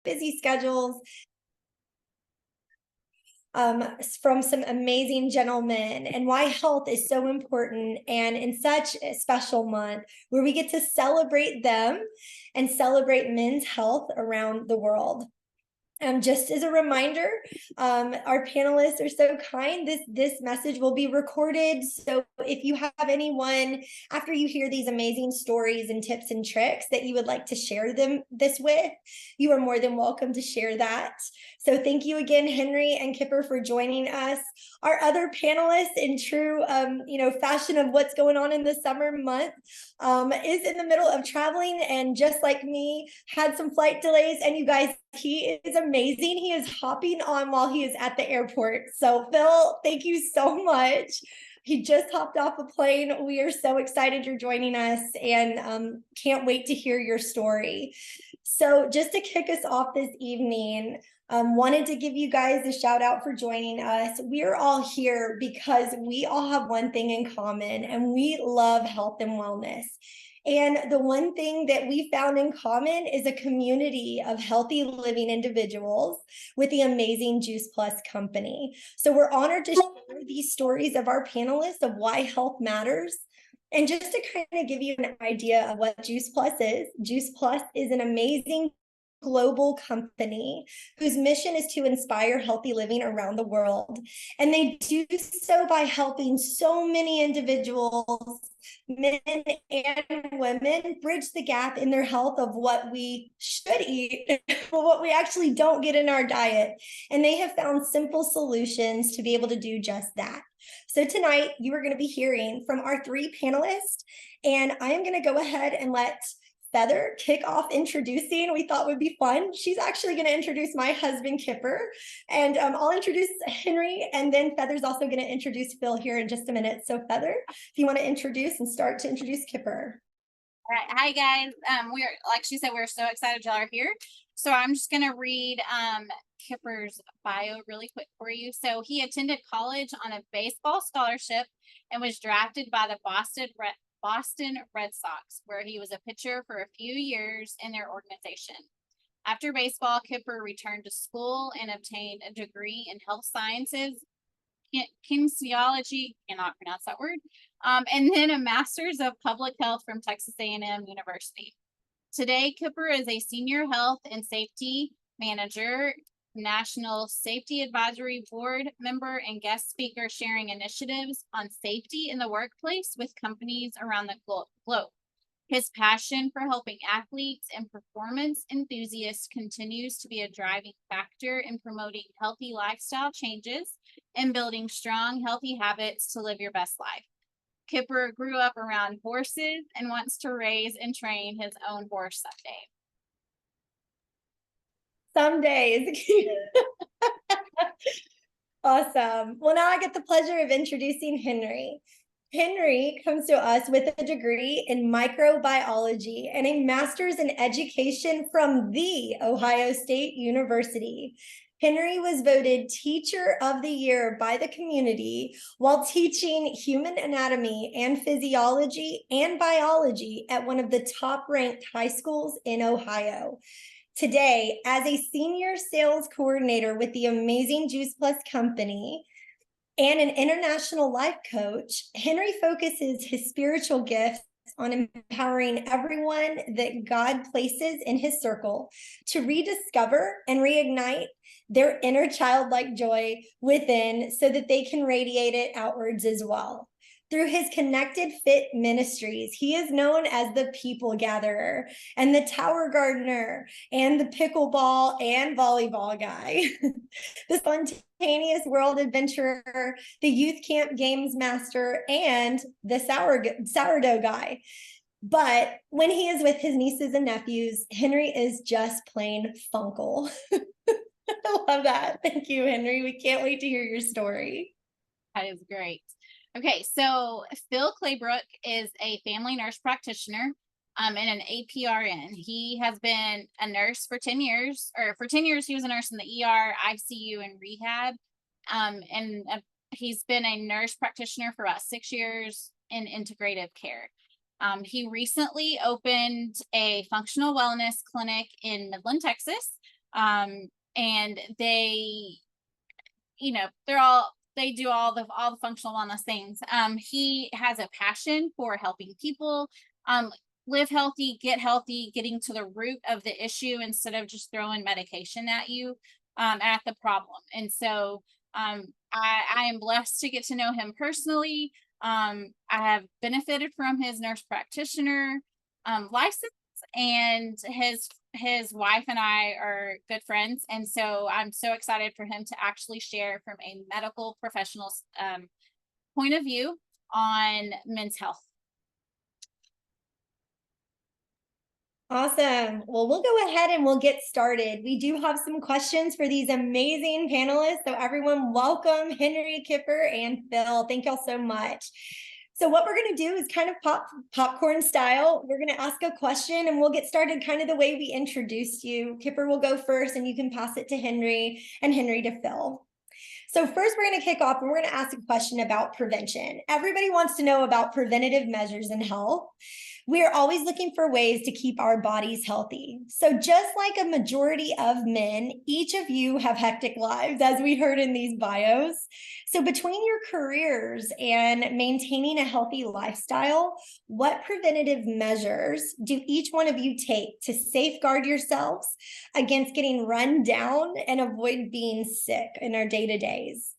busy schedules, from some amazing gentlemen, and why health is so important, and in such a special month where we get to celebrate them and celebrate men's health around the world. Just as a reminder, our panelists are so kind. This message will be recorded. So if you have anyone, after you hear these amazing stories and tips and tricks, that you would like to share this with, you are more than welcome to share that. So thank you again, Henry and Kipper, for joining us. Our other panelists, in true fashion of what's going on in the summer month, is in the middle of traveling, and just like me, had some flight delays. And you guys, he is amazing. He is hopping on while he is at the airport. So Phil, thank you so much. He just hopped off a plane. We are so excited you're joining us, and can't wait to hear your story. So just to kick us off this evening, wanted to give you guys a shout out for joining us. We're all here because we all have one thing in common, and we love health and wellness. And the one thing that we found in common is a community of healthy living individuals with the amazing Juice Plus company. So we're honored to share these stories of our panelists of why health matters. And just to kind of give you an idea of what Juice Plus is an amazing global company whose mission is to inspire healthy living around the world. And they do so by helping so many individuals, men and women, bridge the gap in their health of what we should eat, but what we actually don't get in our diet. And they have found simple solutions to be able to do just that. So tonight you are going to be hearing from our three panelists, and I am going to go ahead and let Feather kick off introducing. We thought would be fun. She's actually going to introduce my husband, Kipper, and I'll introduce Henry, and then Feather's also going to introduce Phil here in just a minute. So Feather, if you want to introduce and start to introduce Kipper. All right. Hi, guys. We're, like she said, we're so excited y'all are here. So I'm just going to read Kipper's bio really quick for you. So he attended college on a baseball scholarship and was drafted by the Boston Red Sox, where he was a pitcher for a few years in their organization. After baseball, Kipper returned to school and obtained a degree in health sciences, kinesiology, cannot pronounce that word, and then a master's of public health from Texas A&M University. Today, Kipper is a senior health and safety manager, National Safety Advisory Board member, and guest speaker, sharing initiatives on safety in the workplace with companies around the globe. His passion for helping athletes and performance enthusiasts continues to be a driving factor in promoting healthy lifestyle changes and building strong, healthy habits to live your best life. Kipper grew up around horses and wants to raise and train his own horse someday. Awesome. Well, now I get the pleasure of introducing Henry. Henry comes to us with a degree in microbiology and a master's in education from The Ohio State University. Henry was voted Teacher of the Year by the community while teaching human anatomy and physiology and biology at one of the top-ranked high schools in Ohio. Today, as a senior sales coordinator with the amazing Juice Plus company and an international life coach, Henry focuses his spiritual gifts on empowering everyone that God places in his circle to rediscover and reignite their inner childlike joy within so that they can radiate it outwards as well. Through his Connected Fit Ministries, he is known as the People Gatherer and the Tower Gardener and the pickleball and volleyball guy, the spontaneous world adventurer, the youth camp games master, and the sourdough guy. But when he is with his nieces and nephews, Henry is just plain funkle. I love that. Thank you, Henry. We can't wait to hear your story. That is great. Okay, so Phil Claybrook is a family nurse practitioner and an APRN. He has been a nurse for 10 years, or for 10 years, he was a nurse in the ER, ICU, and rehab. He's been a nurse practitioner for about 6 years in integrative care. He recently opened a functional wellness clinic in Midland, Texas, And they, you know, they do all the functional wellness things. He has a passion for helping people live healthy, get healthy, getting to the root of the issue instead of just throwing medication at you, at the problem. And so I am blessed to get to know him personally. I have benefited from his nurse practitioner license, and his wife and I are good friends. And so I'm so excited for him to actually share from a medical professional's point of view on men's health. Awesome. Well, we'll go ahead and we'll get started. We do have some questions for these amazing panelists. So everyone, welcome Henry, Kipper, and Phil. Thank y'all so much. So what we're going to do is kind of popcorn style. We're going to ask a question and we'll get started kind of the way we introduced you. Kipper will go first and you can pass it to Henry, and Henry to Phil. So first we're going to kick off and we're going to ask a question about prevention. Everybody wants to know about preventative measures in health. We are always looking for ways to keep our bodies healthy. So just like a majority of men, each of you have hectic lives, as we heard in these bios. So between your careers and maintaining a healthy lifestyle, what preventative measures do each one of you take to safeguard yourselves against getting run down and avoid being sick in our day-to-days?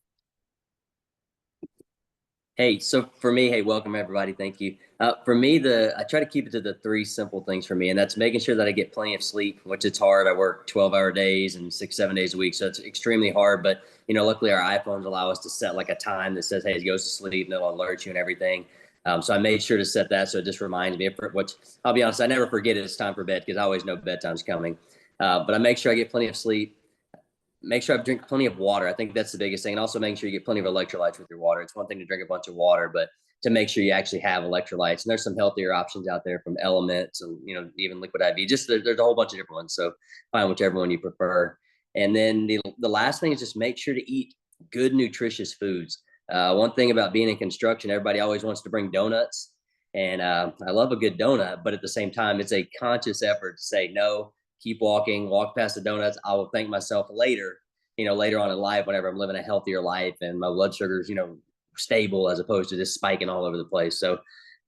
Hey, so for me, hey, welcome everybody. Thank you. For me, I try to keep it to the three simple things for me, and that's making sure that I get plenty of sleep, which it's hard. I work 12-hour days and 6-7 days a week, so it's extremely hard. But luckily our iPhones allow us to set like a time that says, hey, it goes to sleep, and it'll alert you and everything. So I made sure to set that so it just reminds me. Which I'll be honest, I never forget it. It's time for bed because I always know bedtime's coming. But I make sure I get plenty of sleep. Make sure I drink plenty of water. I think that's the biggest thing. And also making sure you get plenty of electrolytes with your water. It's one thing to drink a bunch of water, but to make sure you actually have electrolytes. And there's some healthier options out there from Element to, even Liquid IV. Just there's a whole bunch of different ones. So find whichever one you prefer. And then the last thing is just make sure to eat good, nutritious foods. One thing about being in construction, everybody always wants to bring donuts. And I love a good donut, but at the same time, it's a conscious effort to say no. Keep walking, walk past the donuts. I will thank myself later, later on in life, whenever I'm living a healthier life and my blood sugar's, stable as opposed to just spiking all over the place. So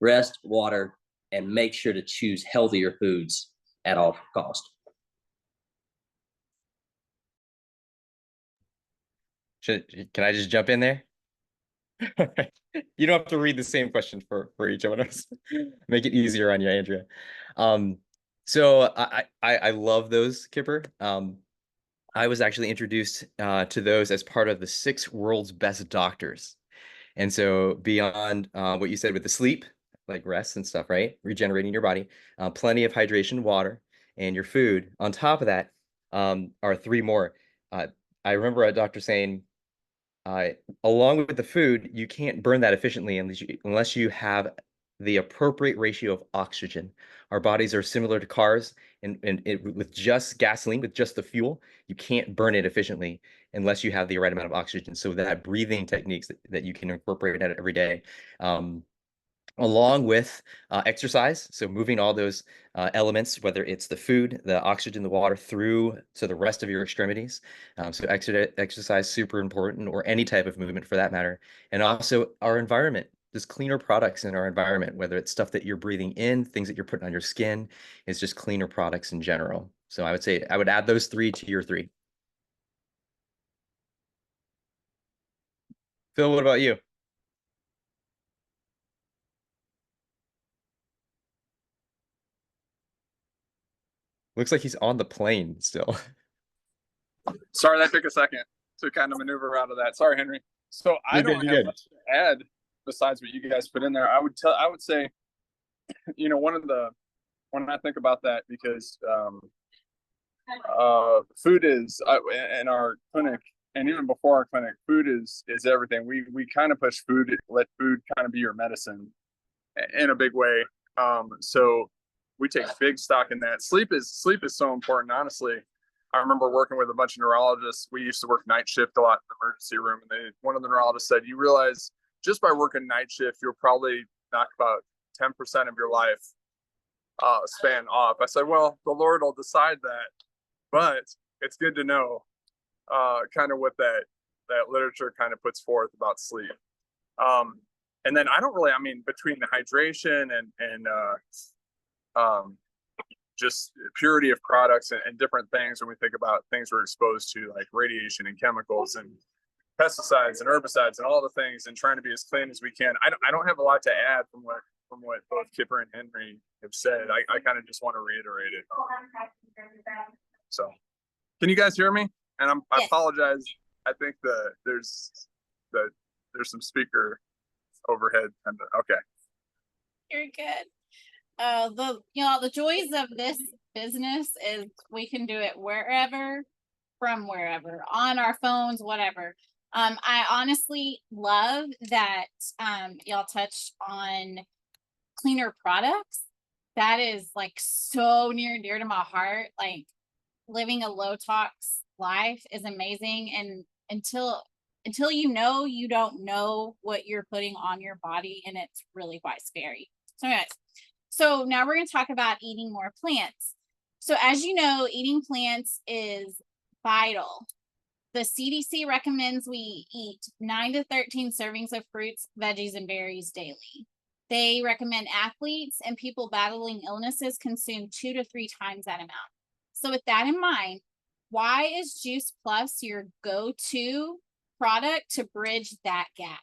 rest, water, and make sure to choose healthier foods at all cost. Can I just jump in there? You don't have to read the same question for each of us. Make it easier on you, Andrea. So I love those, Kipper. I was actually introduced to those as part of the 6 world's best doctors. And so beyond what you said with the sleep, like rest and stuff, right? Regenerating your body, plenty of hydration, water, and your food. On top of that are 3 more. I remember a doctor saying, along with the food, you can't burn that efficiently unless you have the appropriate ratio of oxygen. Our bodies are similar to cars, and with just gasoline, with just the fuel, you can't burn it efficiently unless you have the right amount of oxygen. So that breathing techniques that you can incorporate in it every day, along with exercise. So moving all those elements, whether it's the food, the oxygen, the water, through to the rest of your extremities. So exercise, super important, or any type of movement for that matter. And also our environment. There's cleaner products in our environment, whether it's stuff that you're breathing in, things that you're putting on your skin. It's just cleaner products in general. So I would say I would add those 3 to your 3. Phil, what about you? Looks like he's on the plane still. Sorry, that took a second to kind of maneuver out of that. Sorry, Henry. So I don't have much to add besides what you guys put in there. I would say, when I think about that, because food is in our clinic, and even before our clinic, food is everything. We kind of push food, let food kind of be your medicine in a big way. So we take big stock in that. Sleep is so important, honestly. I remember working with a bunch of neurologists. We used to work night shift a lot in the emergency room, and one of the neurologists said, "You realize just by working night shift, you'll probably knock about 10% of your life span off." I said, "Well, the Lord will decide that, but it's good to know kind of what that literature kind of puts forth about sleep. And then I don't really, I mean, between the hydration and just purity of products and different things, when we think about things we're exposed to, like radiation and chemicals and pesticides and herbicides and all the things, and trying to be as clean as we can. I don't have a lot to add from what both Kipper and Henry have said. I kind of just want to reiterate it. So, can you guys hear me? And I Yes. apologize. I think there's some speaker overhead. And okay. You're good. The joys of this business is we can do it wherever, from wherever, on our phones, whatever. I honestly love that y'all touched on cleaner products. That is like so near and dear to my heart. Like living a low tox life is amazing, and until you don't know what you're putting on your body, and it's really quite scary. So anyways, so now we're going to talk about eating more plants. So as you know, eating plants is vital. The CDC recommends we eat 9 to 13 servings of fruits, veggies, and berries daily. They recommend athletes and people battling illnesses consume 2 to 3 times that amount. So with that in mind, why is Juice Plus your go-to product to bridge that gap?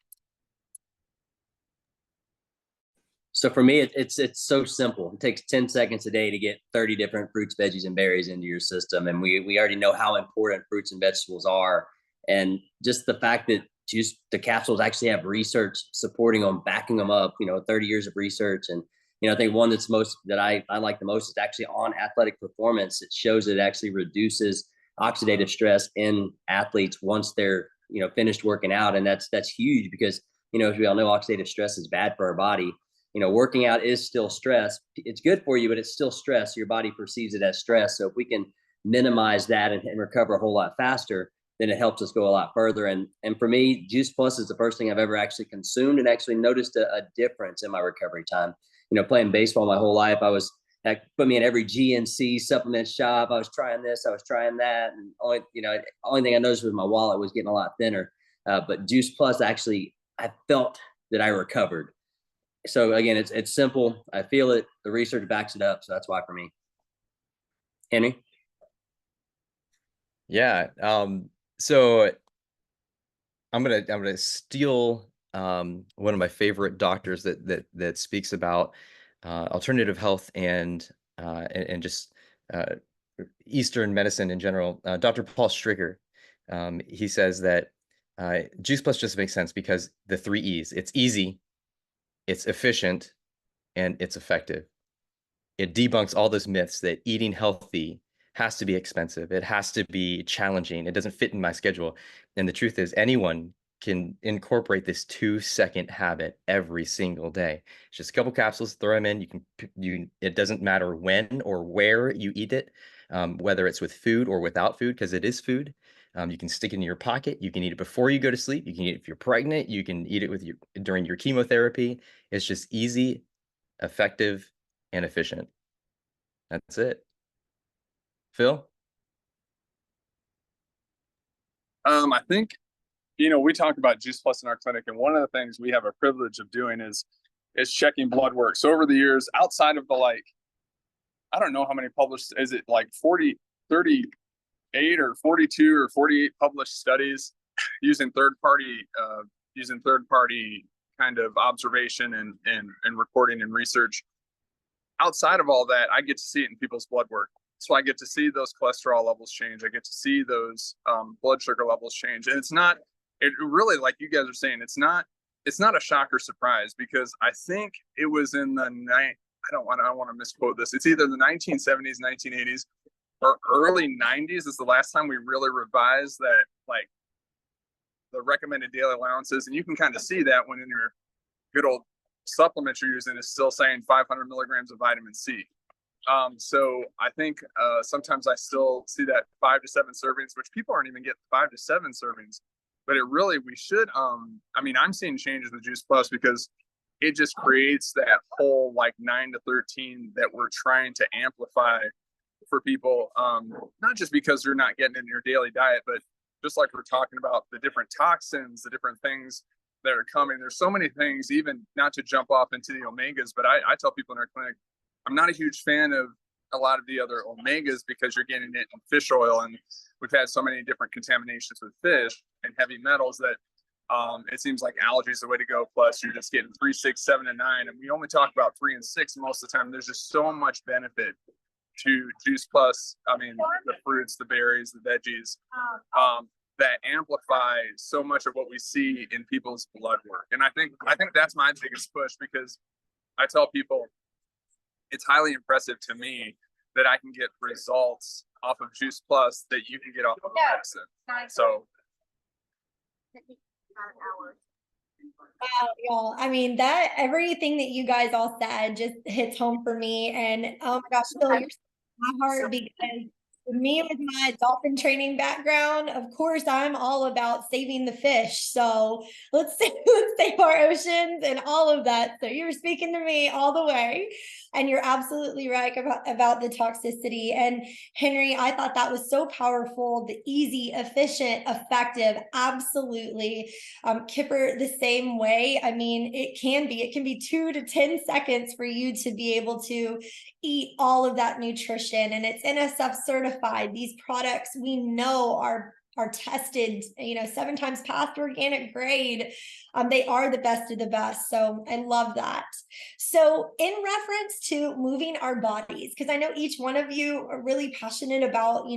So for me, it's so simple. It takes 10 seconds a day to get 30 different fruits, veggies, and berries into your system. And we already know how important fruits and vegetables are. And just the fact that just the capsules actually have research supporting them, backing them up, 30 years of research. And, I think one that I like the most is actually on athletic performance. It shows it actually reduces oxidative stress in athletes once they're, finished working out. And that's huge because, as we all know, oxidative stress is bad for our body. Working out is still stress. It's good for you, but it's still stress. Your body perceives it as stress. So if we can minimize that and recover a whole lot faster, then it helps us go a lot further. And for me, Juice Plus is the first thing I've ever actually consumed and actually noticed a difference in my recovery time. Playing baseball my whole life, that put me in every GNC supplement shop. I was trying this, I was trying that. And only thing I noticed was my wallet was getting a lot thinner. But Juice Plus, actually, I felt that I recovered. So again, it's simple. I feel it. The research backs it up. So that's why for me. Henry? Yeah. So I'm gonna steal one of my favorite doctors that speaks about alternative health and just Eastern medicine in general. Dr. Paul Stricker. He says that Juice Plus just makes sense because the 3 E's. It's easy, it's efficient, and it's effective. It debunks all those myths that eating healthy has to be expensive. It has to be challenging. It doesn't fit in my schedule. And the truth is, anyone can incorporate this 2-second habit every single day. It's just a couple capsules, throw them in. It doesn't matter when or where you eat it, whether it's with food or without food, because it is food. You can stick it in your pocket. You can eat it before you go to sleep. You can eat it if you're pregnant. You can eat it during your chemotherapy. It's just easy, effective, and efficient. That's it. Phil? I think, we talk about Juice Plus in our clinic, and one of the things we have a privilege of doing is checking blood work. So over the years, outside of the I don't know how many published, is it like 38 or 42 or 48 published studies using third party kind of observation and recording and research. Outside of all that, I get to see it in people's blood work. So I get to see those cholesterol levels change. I get to see those blood sugar levels change. And it really, like you guys are saying, it's not a shock or surprise, because I think it was in the I don't want to misquote this. It's either the 1970s, 1980s, or early 90s is the last time we really revised that, the recommended daily allowances. And you can kind of see that when in your good old supplement you're using is still saying 500 milligrams of vitamin C. So I think sometimes I still see that 5 to 7 servings, which people aren't even getting 5 to 7 servings. But we should, I'm seeing changes with Juice Plus because it just creates that whole 9 to 13 that we're trying to amplify for people, not just because they're not getting in your daily diet, but just like we're talking about the different toxins, the different things that are coming. There's so many things, even not to jump off into the omegas, but I tell people in our clinic, I'm not a huge fan of a lot of the other omegas because you're getting it in fish oil, and we've had so many different contaminations with fish and heavy metals that it seems like algae is the way to go. Plus, you're just getting 3, 6, 7, and 9, and we only talk about 3 and 6 most of the time. There's just so much benefit to Juice Plus. I mean, the fruits, the berries, the veggies, that amplify so much of what we see in people's blood work. And I think that's my biggest push, because I tell people it's highly impressive to me that I can get results off of Juice Plus that you can get off of medicine. So Wow, y'all. I mean, that everything that you guys all said just hits home for me. And oh my gosh, Phil, you're my heart, because for me, with my dolphin training background, of course, I'm all about saving the fish. So let's save our oceans and all of that. So you're speaking to me all the way. And you're absolutely right about the toxicity. And Henry, I thought that was so powerful, the easy, efficient, effective. Absolutely. Kipper, the same way. I mean, it can be 2 to 10 seconds for you to be able to eat all of that nutrition, and it's NSF certified. These products we know are tested, 7 times past organic grade. They are the best of the best. So I love that. So in reference to moving our bodies, because I know each one of you are really passionate about,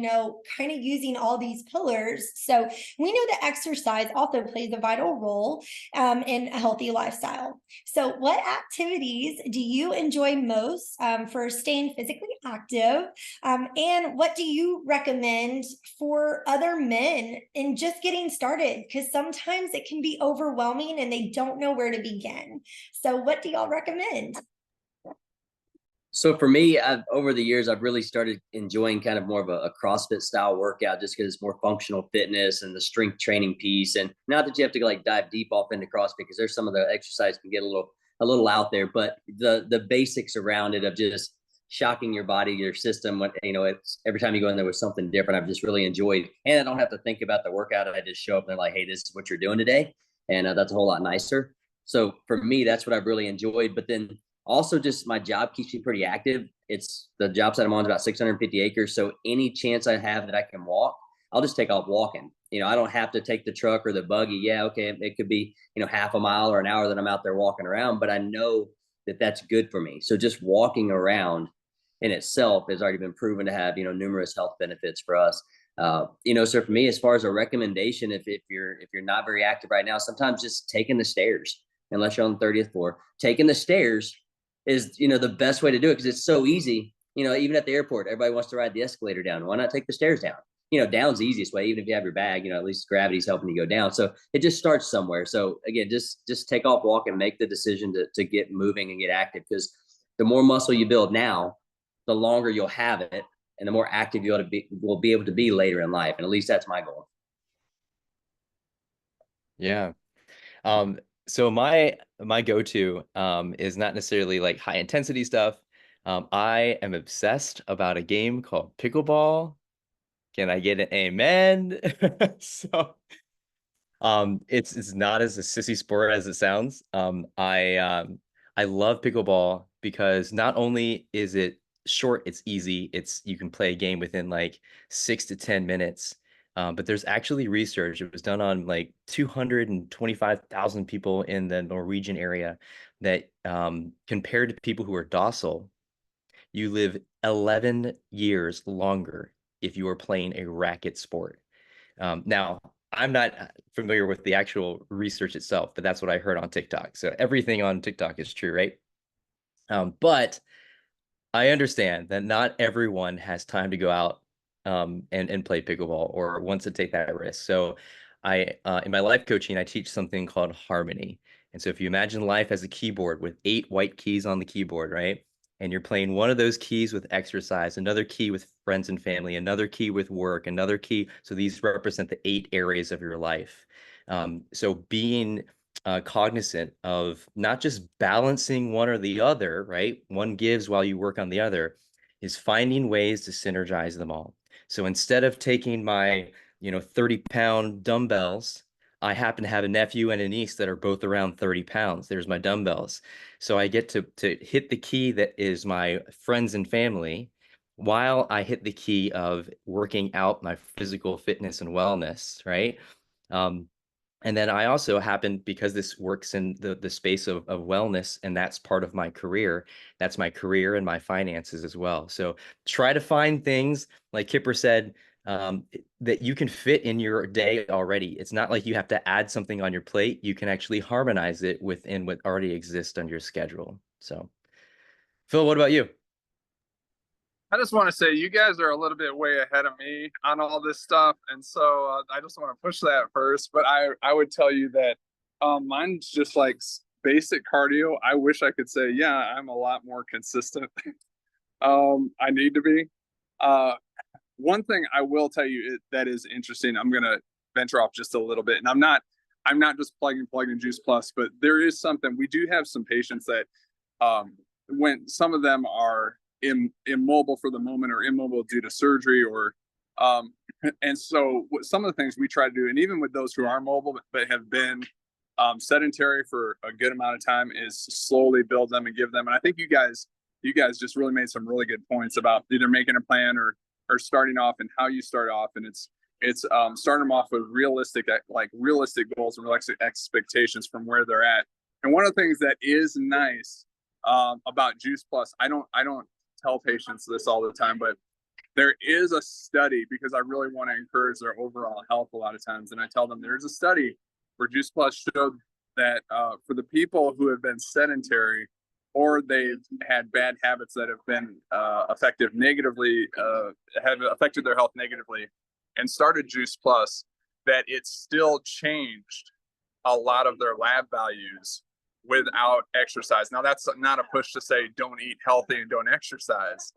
kind of using all these pillars. So we know that exercise also plays a vital role in a healthy lifestyle. So what activities do you enjoy most for staying physically active? And what do you recommend for other men in just getting started? Because sometimes it can be overwhelming and they don't know where to begin. So what do y'all recommend? So for me, over the years, I've really started enjoying kind of more of a CrossFit style workout, just because it's more functional fitness and the strength training piece. And not that you have to like dive deep off into CrossFit, because there's some of the exercise can get a little out there, but the basics around it of just shocking your body, your system, when it's every time you go in there with something different, I've just really enjoyed. And I don't have to think about the workout. I just show up and they're like, hey, this is what you're doing today. And that's a whole lot nicer. So for me, that's what I've really enjoyed. But then also just my job keeps me pretty active. It's the job site I'm on is about 650 acres. So any chance I have that I can walk, I'll just take off walking. I don't have to take the truck or the buggy. Yeah, okay, it could be, half a mile or an hour that I'm out there walking around, but I know that that's good for me. So just walking around in itself has already been proven to have, numerous health benefits for us. So for me, as far as a recommendation, if you're not very active right now, sometimes just taking the stairs, unless you're on the 30th floor, taking the stairs is, the best way to do it, because it's so easy. Even at the airport, everybody wants to ride the escalator down. Why not take the stairs down? Down's the easiest way. Even if you have your bag, at least gravity's helping you go down. So it just starts somewhere. So again, just take off walking, make the decision to get moving and get active, because the more muscle you build now, the longer you'll have it, and the more active you will be able to be later in life. And at least that's my goal. Yeah. So my go-to is not necessarily like high intensity stuff. I am obsessed about a game called pickleball. Can I get an amen? So it's not as a sissy sport as it sounds. I love pickleball because not only is it short, it's easy. You can play a game within like 6 to 10 minutes. But there's actually research. It was done on like 225,000 people in the Norwegian area that compared to people who are docile, you live 11 years longer if you are playing a racket sport. Now, I'm not familiar with the actual research itself, but that's what I heard on TikTok. So everything on TikTok is true, right? But I understand that not everyone has time to go out and play pickleball or wants to take that risk. So in my life coaching, I teach something called harmony. And so if you imagine life as a keyboard with 8 white keys on the keyboard, right? And you're playing one of those keys with exercise, another key with friends and family, another key with work, another key. So these represent the 8 areas of your life. So being cognizant of not just balancing one or the other, right? One gives while you work on the other, is finding ways to synergize them all. So instead of taking my, 30-pound dumbbells, I happen to have a nephew and a niece that are both around 30 pounds. There's my dumbbells. So I get to hit the key that is my friends and family while I hit the key of working out my physical fitness and wellness, right? And then I also happen, because this works in the space of wellness, and that's part of my career, that's my career and my finances as well. So try to find things, like Kipper said, that you can fit in your day already. It's not like you have to add something on your plate. You can actually harmonize it within what already exists on your schedule. So, Phil, what about you? I just want to say you guys are a little bit way ahead of me on all this stuff, and so I just want to push that first. But I would tell you that mine's just like basic cardio. I wish I could say, yeah, I'm a lot more consistent. I need to be. One thing I will tell you that is interesting. I'm gonna venture off just a little bit, and I'm not just plugging Juice Plus, but there is something. We do have some patients that when some of them are immobile for the moment, or immobile due to surgery, or and so some of the things we try to do, and even with those who are mobile but have been sedentary for a good amount of time, is slowly build them and give them. And I think you guys just really made some really good points about either making a plan or starting off, and how you start off. And it's starting them off with realistic goals and realistic expectations from where they're at. And one of the things that is nice about Juice Plus, I don't tell patients this all the time, but there is a study, because I really want to encourage their overall health a lot of times. And I tell them there's a study where Juice Plus showed that for the people who have been sedentary, or they've had bad habits that have been have affected their health negatively, and started Juice Plus, that it still changed a lot of their lab values without exercise. Now, that's not a push to say don't eat healthy and don't exercise.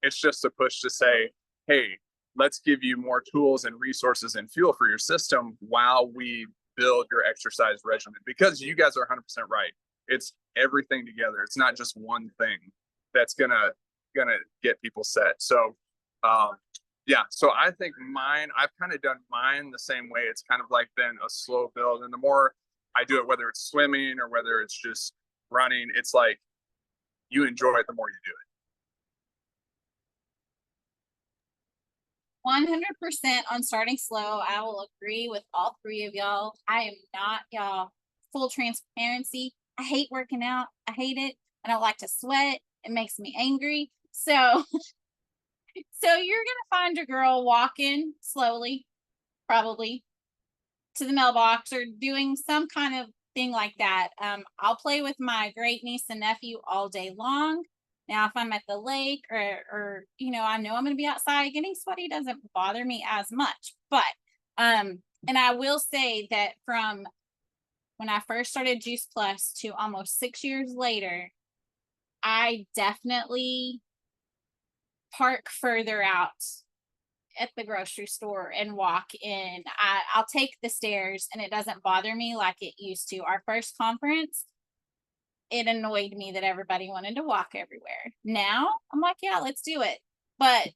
It's just a push to say, hey, let's give you more tools and resources and fuel for your system while we build your exercise regimen. Because you guys are 100% right. It's everything together. It's not just one thing that's gonna get people set. So yeah, so I think I've kind of done mine the same way. It's kind of like been a slow build, and the more I do it, whether it's swimming or whether it's just running, it's like you enjoy it the more you do it. 100% on starting slow. I will agree with all three of y'all. I am not, y'all, full transparency. I hate working out. I hate it. I don't like to sweat. It makes me angry. So you're gonna find your girl walking slowly, probably to the mailbox, or doing some kind of thing like that. I'll play with my great niece and nephew all day long. Now, if I'm at the lake, or I know I'm going to be outside, getting sweaty doesn't bother me as much. But and I will say that from when I first started Juice Plus to almost 6 years later, I definitely park further out at the grocery store and walk in. I'll take the stairs, and it doesn't bother me like it used to. Our first conference, it annoyed me that everybody wanted to walk everywhere. Now I'm like, yeah, let's do it. But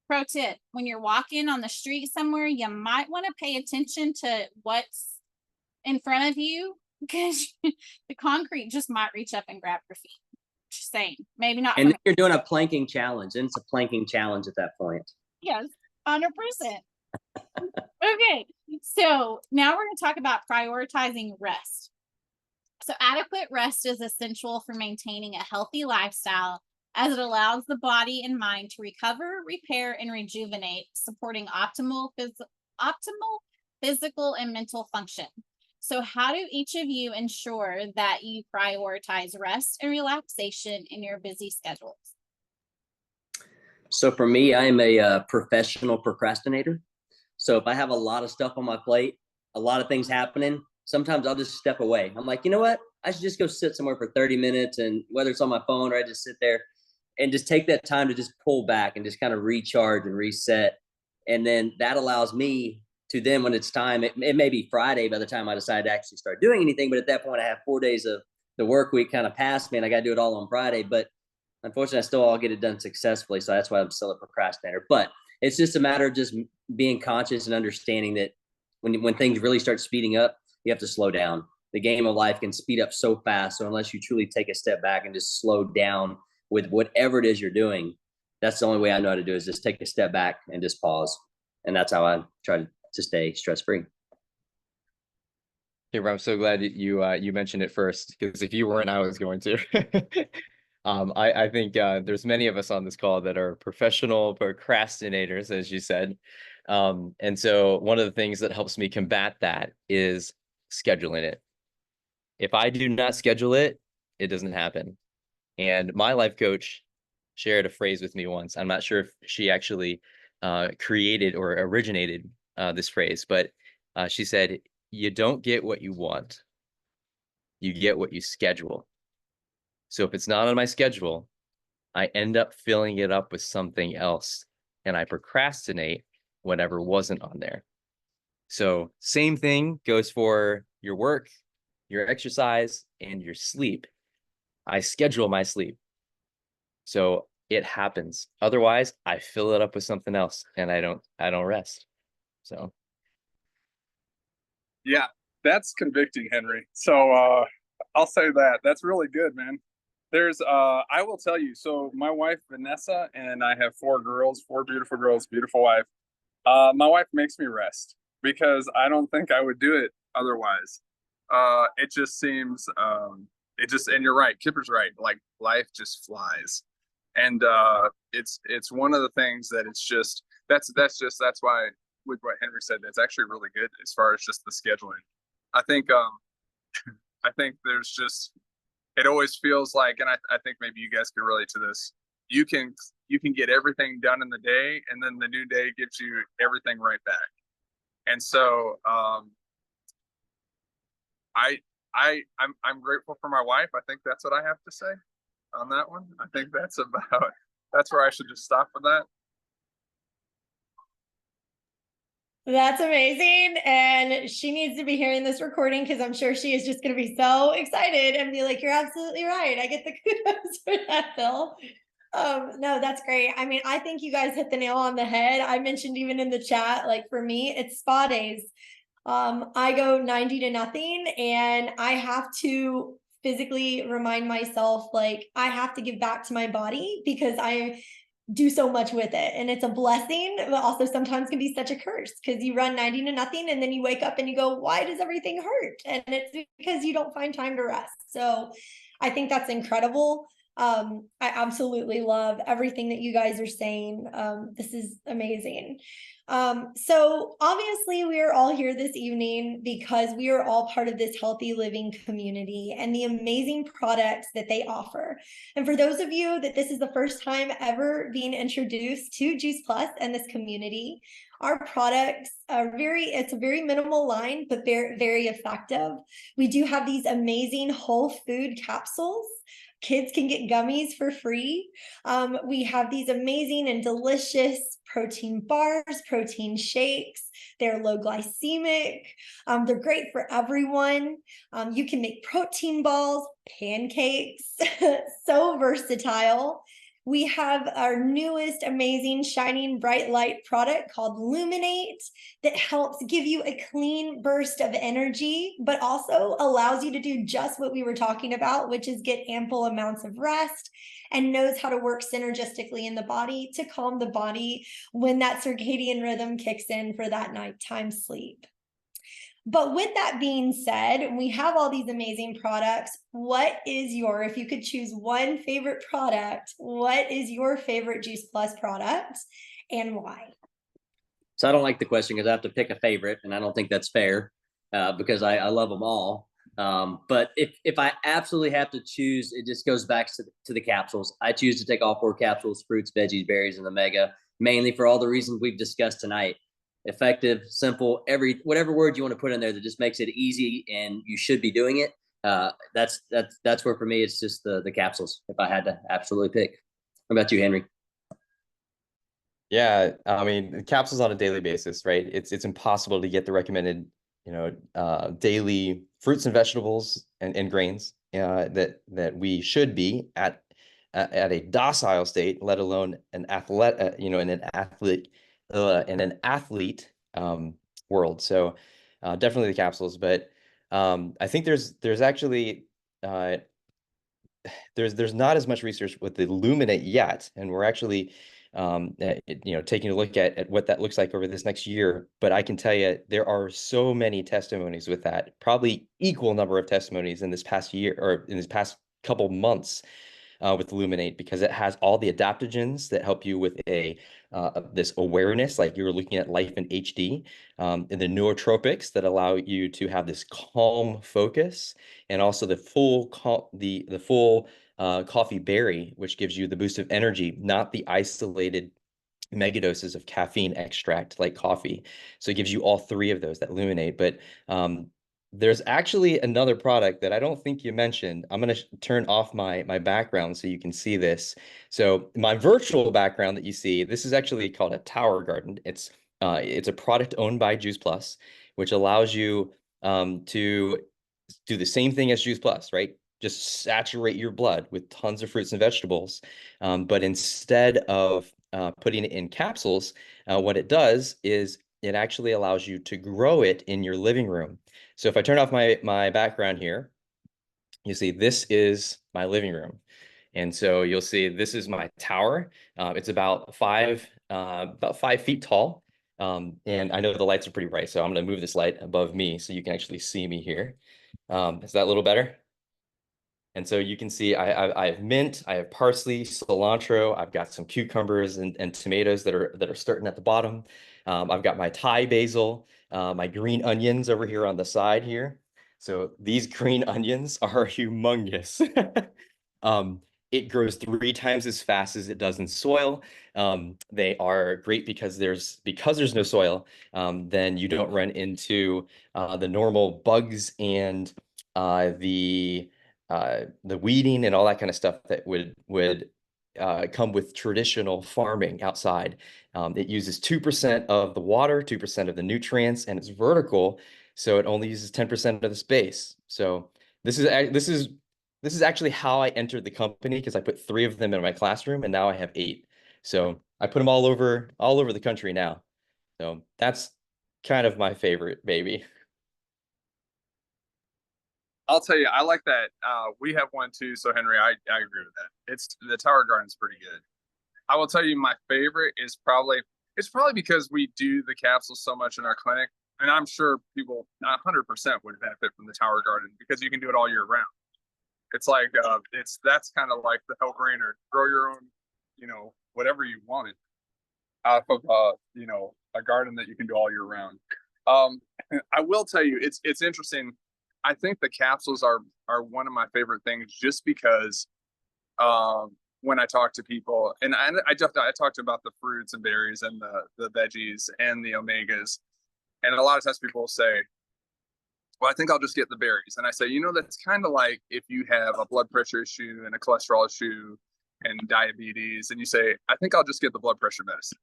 pro tip, when you're walking on the street somewhere, you might want to pay attention to what's in front of you, because the concrete just might reach up and grab your feet. Just saying, maybe not. And then you're doing a planking challenge, and it's a planking challenge at that point. Yes, 100%. Okay, so now we're going to talk about prioritizing rest. So adequate rest is essential for maintaining a healthy lifestyle, as it allows the body and mind to recover, repair, and rejuvenate, supporting optimal physical and mental function. So how do each of you ensure that you prioritize rest and relaxation in your busy schedules? So for me, I'm a professional procrastinator. So if I have a lot of stuff on my plate, a lot of things happening, sometimes I'll just step away. I'm like, you know what? I should just go sit somewhere for 30 minutes, and whether it's on my phone, or I just sit there and just take that time to just pull back and just kind of recharge and reset. And then that allows me to then, when it's time, it may be Friday by the time I decide to actually start doing anything. But at that point, I have 4 days of the work week kind of past me, and I got to do it all on Friday. But Unfortunately, I still all get it done successfully, so that's why I'm still a procrastinator. But it's just a matter of just being conscious and understanding that when things really start speeding up, you have to slow down. The game of life can speed up so fast, so unless you truly take a step back and just slow down with whatever it is you're doing, that's the only way I know how to do it, is just take a step back and just pause. And that's how I try to stay stress free. Kimber, I'm so glad you mentioned it first, because if you weren't, I was going to. I think there's many of us on this call that are professional procrastinators, as you said. And so one of the things that helps me combat that is scheduling it. If I do not schedule it, it doesn't happen. And my life coach shared a phrase with me once. I'm not sure if she actually created or originated this phrase, but she said, "You don't get what you want. You get what you schedule." So if it's not on my schedule, I end up filling it up with something else, and I procrastinate whatever wasn't on there. So same thing goes for your work, your exercise, and your sleep. I schedule my sleep, so it happens. Otherwise, I fill it up with something else, and I don't rest. So Yeah, that's convicting, Henry. So I'll say that. That's really good, man. There's I will tell you, so my wife Vanessa and I have 4 girls, 4 beautiful girls, beautiful wife. My wife makes me rest because I don't think I would do it otherwise. It just seems it just, and you're right, Kipper's right. Like life just flies. And it's one of the things that it's just that's why with what Henry said, that's actually really good as far as just the scheduling. I think I think there's just, it always feels like, and I think maybe you guys can relate to this, you can get everything done in the day, and then the new day gives you everything right back. And so I'm grateful for my wife. I think that's what I have to say on that one. I think that's where I should just stop with that. That's amazing. And she needs to be hearing this recording, because I'm sure she is just going to be so excited and be like, "You're absolutely right. I get the kudos for that, Phil." No, that's great. I mean, I think you guys hit the nail on the head. I mentioned even in the chat, like for me, it's spa days. I go 90 to nothing, and I have to physically remind myself, like, I have to give back to my body, because I do so much with it, and it's a blessing, but also sometimes can be such a curse, because you run 90 to nothing and then you wake up and you go, "Why does everything hurt?" And it's because you don't find time to rest. So I think that's incredible. I absolutely love everything that you guys are saying. This is amazing. So obviously we are all here this evening because we are all part of this healthy living community and the amazing products that they offer. And for those of you that this is the first time ever being introduced to Juice Plus and this community, our products are it's a very minimal line, but very, very effective. We do have these amazing whole food capsules. Kids can get gummies for free. We have these amazing and delicious protein bars, protein shakes. They're low glycemic. They're great for everyone. You can make protein balls, pancakes, so versatile. We have our newest amazing shining bright light product called Luminate that helps give you a clean burst of energy, but also allows you to do just what we were talking about, which is get ample amounts of rest, and knows how to work synergistically in the body to calm the body when that circadian rhythm kicks in for that nighttime sleep. But with that being said, we have all these amazing products. What is if you could choose one favorite product, what is your favorite Juice Plus product and why? So I don't like the question because I have to pick a favorite, and I don't think that's fair because I love them all. But if I absolutely have to choose, it just goes back to the capsules. I choose to take all 4 capsules: fruits, veggies, berries, and the mega, mainly for all the reasons we've discussed tonight. Effective, simple, whatever word you want to put in there that just makes it easy and you should be doing it. That's where for me it's just the capsules, if I had to absolutely pick. What about you, Henry? yeah, I mean, the capsules on a daily basis, right? It's impossible to get the recommended, daily fruits and vegetables and grains that we should be at at a docile state, let alone an athlete, in an athlete world. So definitely the capsules, but I think there's actually there's not as much research with the Luminate yet, and we're actually taking a look at what that looks like over this next year. But I can tell you there are so many testimonies with that, probably equal number of testimonies in this past year or in this past couple months with Luminate, because it has all the adaptogens that help you with this awareness, like you're looking at life in HD, and the nootropics that allow you to have this calm focus, and also the full coffee berry, which gives you the boost of energy, not the isolated megadoses of caffeine extract like coffee. So it gives you all three of those that Luminate. But there's actually another product that I don't think you mentioned. I'm going to turn off my background so you can see this. So my virtual background that you see, this is actually called a Tower Garden. It's a product owned by Juice Plus, which allows you to do the same thing as Juice Plus, right? Just saturate your blood with tons of fruits and vegetables. But instead of putting it in capsules, what it does is it actually allows you to grow it in your living room. So if I turn off my background here, you see this is my living room. And so you'll see this is my tower. It's about 5 feet tall. And I know the lights are pretty bright, so I'm going to move this light above me so you can actually see me here. Is that a little better? And so you can see I have mint, I have parsley, cilantro, I've got some cucumbers and tomatoes that are starting at the bottom. I've got my Thai basil, my green onions over here on the side here. So these green onions are humongous. It grows 3 times as fast as it does in soil. They are great because there's no soil. Then you don't run into the normal bugs and the weeding and all that kind of stuff that would come with traditional farming outside. It uses 2% of the water, 2% of the nutrients, and it's vertical, so it only uses 10% of the space. So this is actually how I entered the company, because I put 3 of them in my classroom, and now I have 8. So I put them all over the country now. So that's kind of my favorite baby. I'll tell you, I like that. We have one too. So Henry, I agree with that. It's the Tower Garden's pretty good. I will tell you, my favorite is it's probably because we do the capsules so much in our clinic, and I'm sure people 100% would benefit from the Tower Garden because you can do it all year round. It's like that's kind of like the no-brainer. Grow your own, whatever you want out of a garden that you can do all year round. I will tell you, it's interesting. I think the capsules are one of my favorite things, just because when I talk to people, and I talked about the fruits and berries and the veggies and the omegas, and a lot of times people will say, well, I think I'll just get the berries. And I say, that's kind of like if you have a blood pressure issue and a cholesterol issue and diabetes, and you say, I think I'll just get the blood pressure medicine.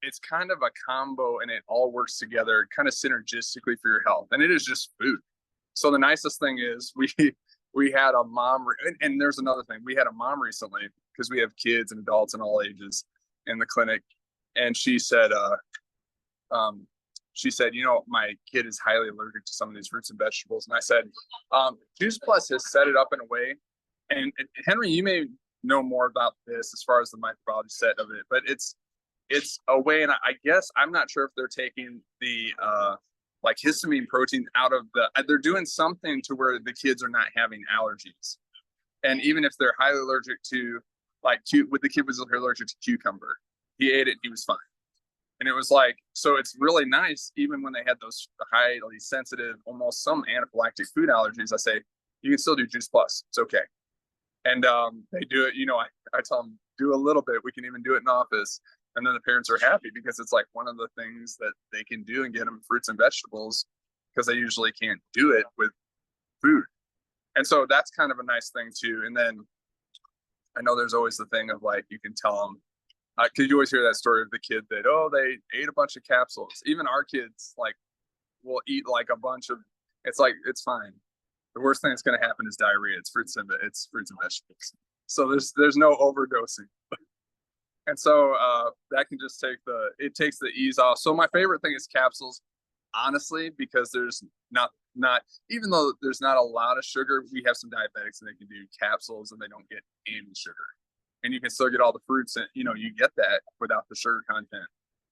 It's kind of a combo, and it all works together kind of synergistically for your health, and it is just food. So the nicest thing is we had a mom, and there's another thing. We had a mom recently, because we have kids and adults in all ages in the clinic, and she said, my kid is highly allergic to some of these fruits and vegetables. And I said, Juice Plus has set it up in a way, and Henry, you may know more about this as far as the microbiology set of it, but it's a way, and I guess I'm not sure if they're taking the like histamine protein out of they're doing something to where the kids are not having allergies. And even if they're highly allergic to, with the kid was allergic to cucumber, he ate it, he was fine. And it was like, so it's really nice, even when they had those highly sensitive, almost some anaphylactic food allergies, I say, you can still do Juice Plus, it's okay. And they do it, I tell them, do a little bit, we can even do it in office. And then the parents are happy, because it's like one of the things that they can do and get them fruits and vegetables, because they usually can't do it with food. And so that's kind of a nice thing too. And then I know there's always the thing of you can tell them, because you always hear that story of the kid that, they ate a bunch of capsules. Even our kids will eat a bunch of, it's fine. The worst thing that's going to happen is diarrhea. It's fruits and vegetables. So there's no overdosing. And so that can just it takes the ease off. So my favorite thing is capsules, honestly, because there's not even though there's not a lot of sugar, we have some diabetics and they can do capsules and they don't get any sugar. And you can still get all the fruits and you get that without the sugar content.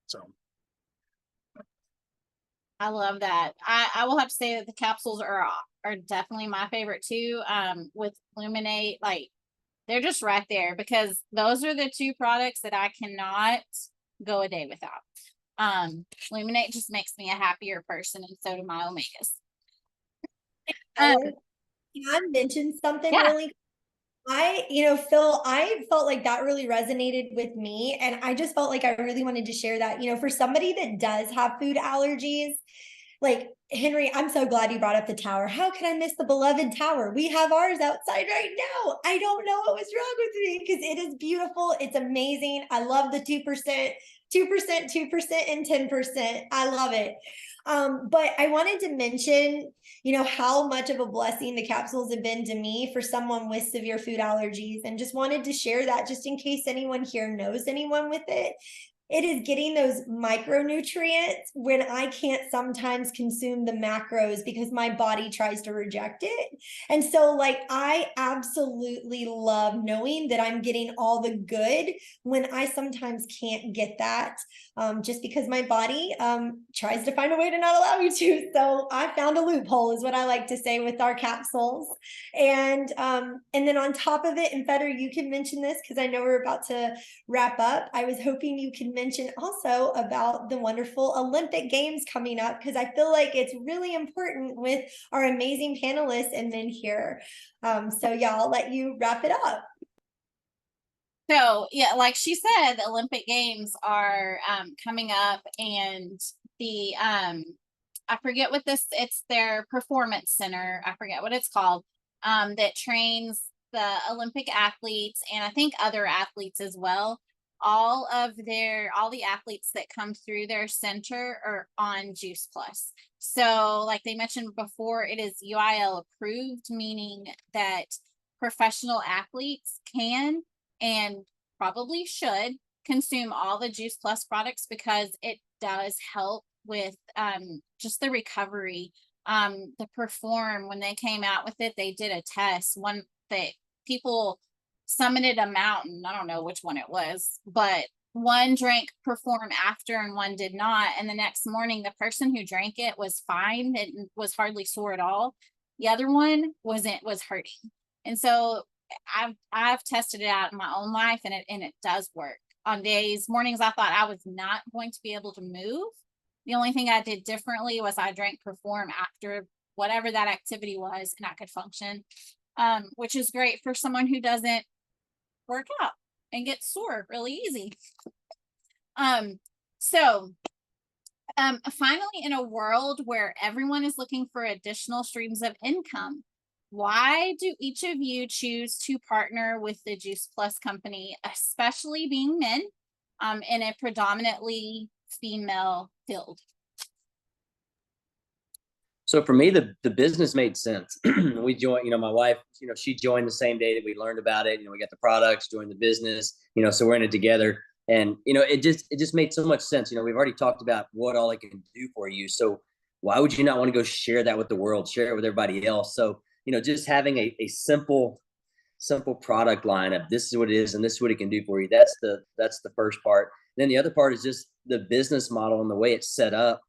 So I love that. I will have to say that the capsules are definitely my favorite too. With Luminate, like they're just right there because those are the two products that I cannot go a day without. Luminate just makes me a happier person, and so do my omegas. Can I mention something Yeah. really? Phil, I felt like that really resonated with me. And I just felt like I really wanted to share that, for somebody that does have food allergies, like Henry, I'm so glad you brought up the tower. How can I miss the beloved tower? We have ours outside right now. I don't know what was wrong with me because it is beautiful. It's amazing. I love the 2%, 2%, 2%, and 10%. I love it. But I wanted to mention, how much of a blessing the capsules have been to me for someone with severe food allergies, and just wanted to share that just in case anyone here knows anyone with it. It is getting those micronutrients when I can't sometimes consume the macros because my body tries to reject it. And so, I absolutely love knowing that I'm getting all the good when I sometimes can't get that, just because my body tries to find a way to not allow me to. So I found a loophole, is what I like to say with our capsules. And then on top of it, and Feder, you can mention this because I know we're about to wrap up. I was hoping you could mention also about the wonderful Olympic Games coming up, because I feel like it's really important with our amazing panelists and men here. So yeah, I'll let you wrap it up. So yeah, like she said, the Olympic Games are coming up, and the I forget what it's their performance center. I forget what it's called. That trains the Olympic athletes and I think other athletes as well. All the athletes that come through their center are on Juice Plus. So like they mentioned before, it is UIL approved, meaning that professional athletes can and probably should consume all the Juice Plus products because it does help with just the recovery. The Perform, when they came out with it, they did a test, one that people summited a mountain. I don't know which one it was, but one drank Perform after and one did not. And the next morning, the person who drank it was fine. It was hardly sore at all. The other one was hurting. And so I've tested it out in my own life, and it does work. On mornings I thought I was not going to be able to move. The only thing I did differently was I drank Perform after whatever that activity was, and I could function, which is great for someone who doesn't work out and get sore really easy. Finally, in a world where everyone is looking for additional streams of income, why do each of you choose to partner with the Juice Plus company, especially being men, in a predominantly female field? So for me, the business made sense. We joined, my wife, she joined the same day that we learned about it. We got the products, joined the business, so we're in it together. And, it just made so much sense. We've already talked about what all it can do for you. So why would you not want to go share that with the world, share it with everybody else? So, just having a simple product lineup, this is what it is, and this is what it can do for you. That's the first part. And then the other part is just the business model and the way it's set up.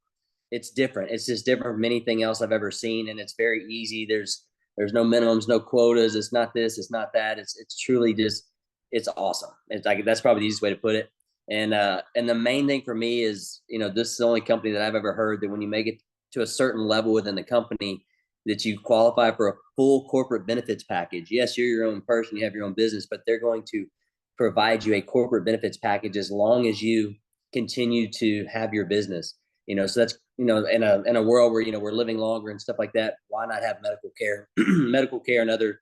It's different. It's just different from anything else I've ever seen. And it's very easy. There's no minimums, no quotas. It's not this, it's not that. It's truly just, it's awesome. It's like, that's probably the easiest way to put it. And the main thing for me is, this is the only company that I've ever heard that when you make it to a certain level within the company, that you qualify for a full corporate benefits package. Yes, you're your own person, you have your own business, but they're going to provide you a corporate benefits package as long as you continue to have your business. So that's, in a world where, we're living longer and stuff like that, why not have medical care, and other,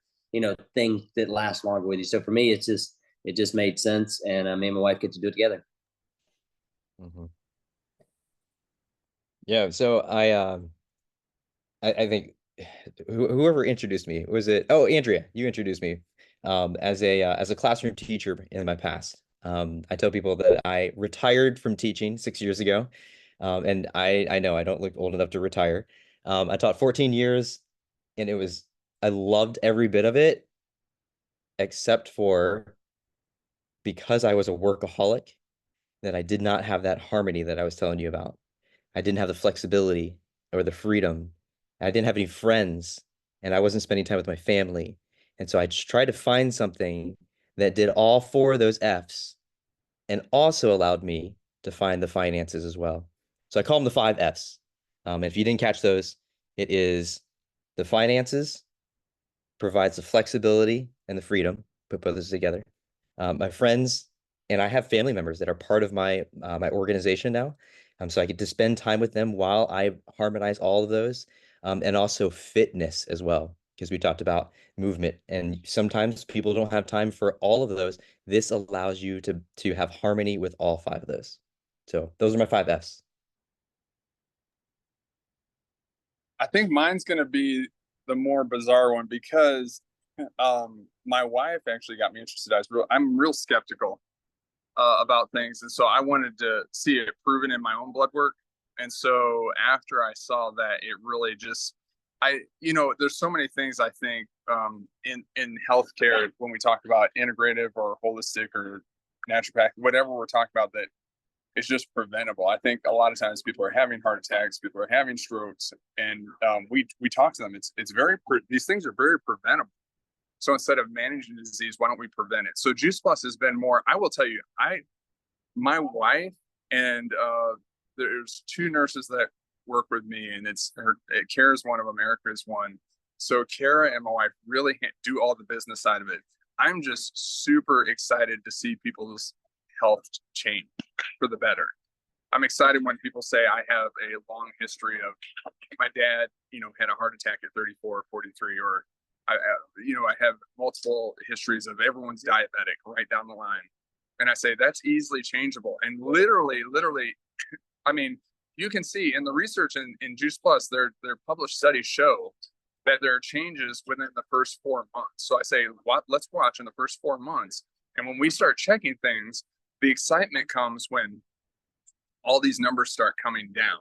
things that last longer with you. So for me, it just made sense. And me and my wife get to do it together. Mm-hmm. Yeah. So I think whoever introduced me, was it? Oh, Andrea, you introduced me. as a classroom teacher in my past. I tell people that I retired from teaching 6 years ago, and I know I don't look old enough to retire. I taught 14 years, and I loved every bit of it, except for because I was a workaholic, that I did not have that harmony that I was telling you about. I didn't have the flexibility or the freedom. I didn't have any friends, and I wasn't spending time with my family. And so I just tried to find something that did all four of those F's and also allowed me to find the finances as well. So I call them the 5 F's. If you didn't catch those, it is the finances, provides the flexibility and the freedom, put both those together. My friends, and I have family members that are part of my my organization now. So I get to spend time with them while I harmonize all of those. And also fitness as well, because we talked about movement. And sometimes people don't have time for all of those. This allows you to have harmony with all 5 of those. So those are my 5 F's. I think mine's gonna be the more bizarre one because my wife actually got me interested. I'm real skeptical about things, and so I wanted to see it proven in my own blood work. And so after I saw that, it really just there's so many things I think in healthcare when we talk about integrative or holistic or naturopath, whatever we're talking about, that it's just preventable. I think a lot of times people are having heart attacks, people are having strokes, and we talk to them. These things are very preventable. So instead of managing the disease, why don't we prevent it? So Juice Plus has been more. I will tell you, my wife and there's 2 nurses that work with me, and Kara's one of them, Erica is one. So Kara and my wife really do all the business side of it. I'm just super excited to see people's health change for the better. I'm excited when people say I have a long history of my dad, had a heart attack at 34, 43, or I have multiple histories of everyone's diabetic right down the line. And I say that's easily changeable. And literally, I mean, you can see in the research in Juice Plus, their published studies show that there are changes within the first 4 months. So I say, let's watch in the first 4 months. And when we start checking things, the excitement comes when all these numbers start coming down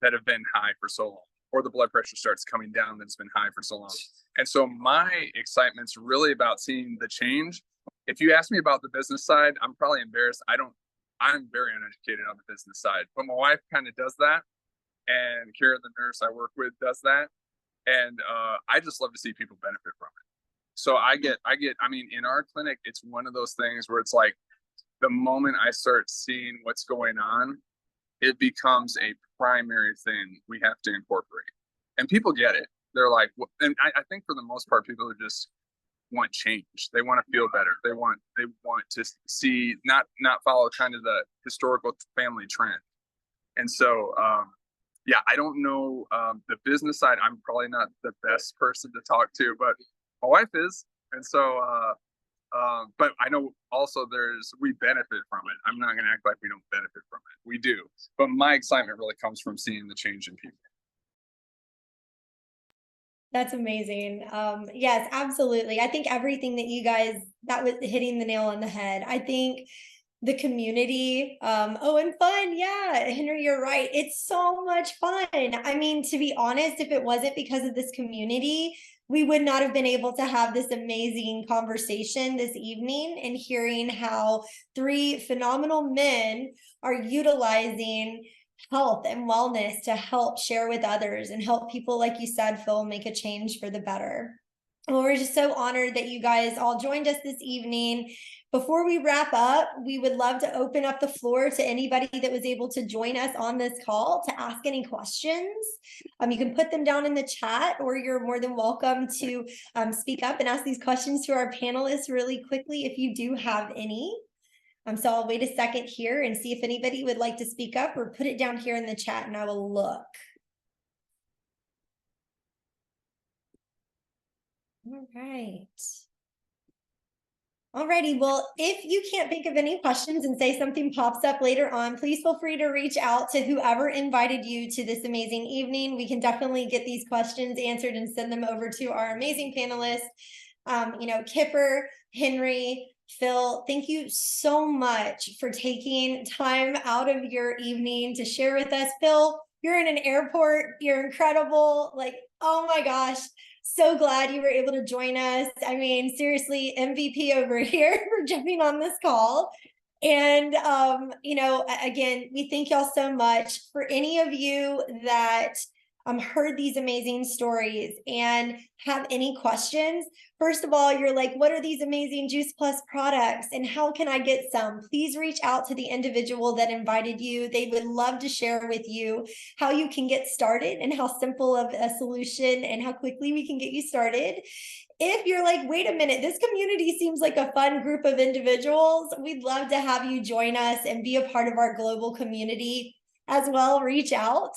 that have been high for so long, or the blood pressure starts coming down that's been high for so long. And so my excitement's really about seeing the change. If you ask me about the business side, I'm probably embarrassed. I'm very uneducated on the business side, but my wife kind of does that. And Kara, the nurse I work with, does that. And I just love to see people benefit from it. So I mean, in our clinic, it's one of those things where it's like, the moment I start seeing what's going on, it becomes a primary thing we have to incorporate. And people get it. They're like, and I think for the most part, people are just want change. They want to feel better. They want to see, not follow kind of the historical family trend. And so, I don't know the business side. I'm probably not the best person to talk to, but my wife is. And so, but I know also we benefit from it. I'm not going to act like we don't benefit from it. We do. But my excitement really comes from seeing the change in people. That's amazing. Yes, absolutely. I think everything that was hitting the nail on the head. I think the community, and fun. Yeah, Henry, you're right. It's so much fun. I mean, to be honest, if it wasn't because of this community, we would not have been able to have this amazing conversation this evening, and hearing how 3 phenomenal men are utilizing health and wellness to help share with others and help people, like you said, Phil, make a change for the better. Well, we're just so honored that you guys all joined us this evening. Before we wrap up, we would love to open up the floor to anybody that was able to join us on this call to ask any questions. You can put them down in the chat, or you're more than welcome to speak up and ask these questions to our panelists really quickly if you do have any. So I'll wait a second here and see if anybody would like to speak up, or put it down here in the chat and I will look. All right. Alrighty, well, if you can't think of any questions and say something pops up later on, please feel free to reach out to whoever invited you to this amazing evening. We can definitely get these questions answered and send them over to our amazing panelists. You know, Kipper, Henry, Phil, thank you so much for taking time out of your evening to share with us. Phil, you're in an airport. You're incredible. Like, oh my gosh. So glad you were able to join us. I mean, seriously, MVP over here for jumping on this call. And, you know, again, we thank y'all so much. For any of you that heard these amazing stories and have any questions, first of all, you're like, what are these amazing Juice Plus products and how can I get some? Please reach out to the individual that invited you. They would love to share with you how you can get started and how simple of a solution and how quickly we can get you started. If you're like, wait a minute, this community seems like a fun group of individuals, we'd love to have you join us and be a part of our global community as well. Reach out.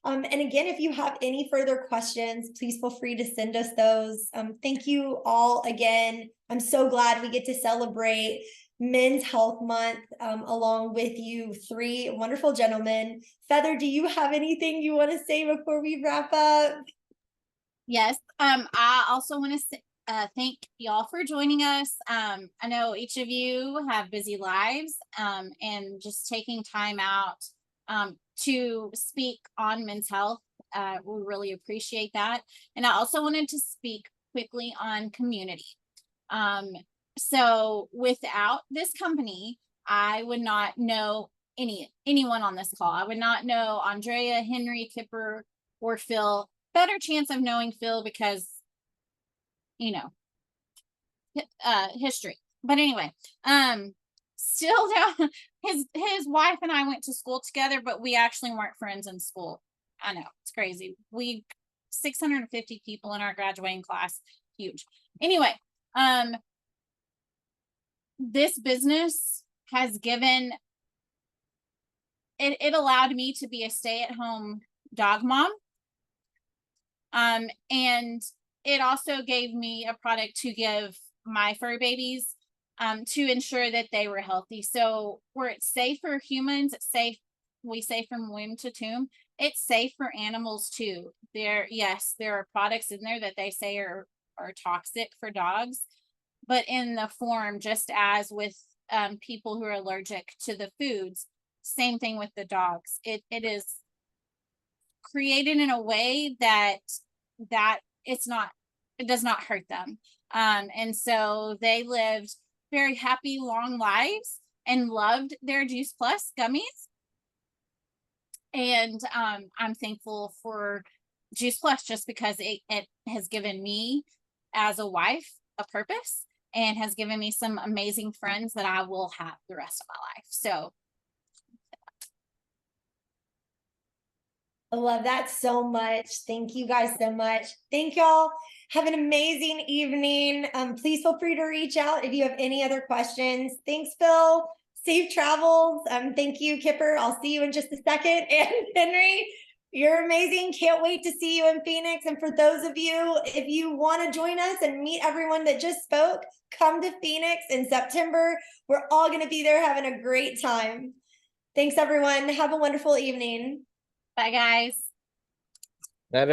And again, if you have any further questions, please feel free to send us those. Thank you all again. I'm so glad we get to celebrate Men's Health Month along with you three wonderful gentlemen. Feather, do you have anything you want to say before we wrap up? Yes. I also want to thank y'all for joining us. I know each of you have busy lives, and just taking time out to speak on men's health. We really appreciate that. And I also wanted to speak quickly on community. So without this company, I would not know anyone on this call. I would not know Andrea, Henry, Kipper, or Phil. Better chance of knowing Phil because, you know, history. But anyway, still down, his wife and I went to school together, but we actually weren't friends in school. I know, it's crazy. We 650 people in our graduating class, huge. Anyway, this business has given it allowed me to be a stay-at-home dog mom. And it also gave me a product to give my fur babies to ensure that they were healthy. So where it's safe for humans, it's safe, we say from womb to tomb, it's safe for animals too. Yes, there are products in there that they say are toxic for dogs, but in the form, just as with people who are allergic to the foods, same thing with the dogs. It is created in a way that it does not hurt them. And so they lived very happy, long lives and loved their Juice Plus gummies. And I'm thankful for Juice Plus just because it has given me as a wife a purpose and has given me some amazing friends that I will have the rest of my life. So I love that so much. Thank you guys so much. Thank y'all. Have an amazing evening. Please feel free to reach out if you have any other questions. Thanks, Phil. Safe travels. Thank you, Kipper. I'll see you in just a second. And Henry, you're amazing. Can't wait to see you in Phoenix. And for those of you, if you want to join us and meet everyone that just spoke, come to Phoenix in September. We're all going to be there having a great time. Thanks, everyone. Have a wonderful evening. bye, guys. That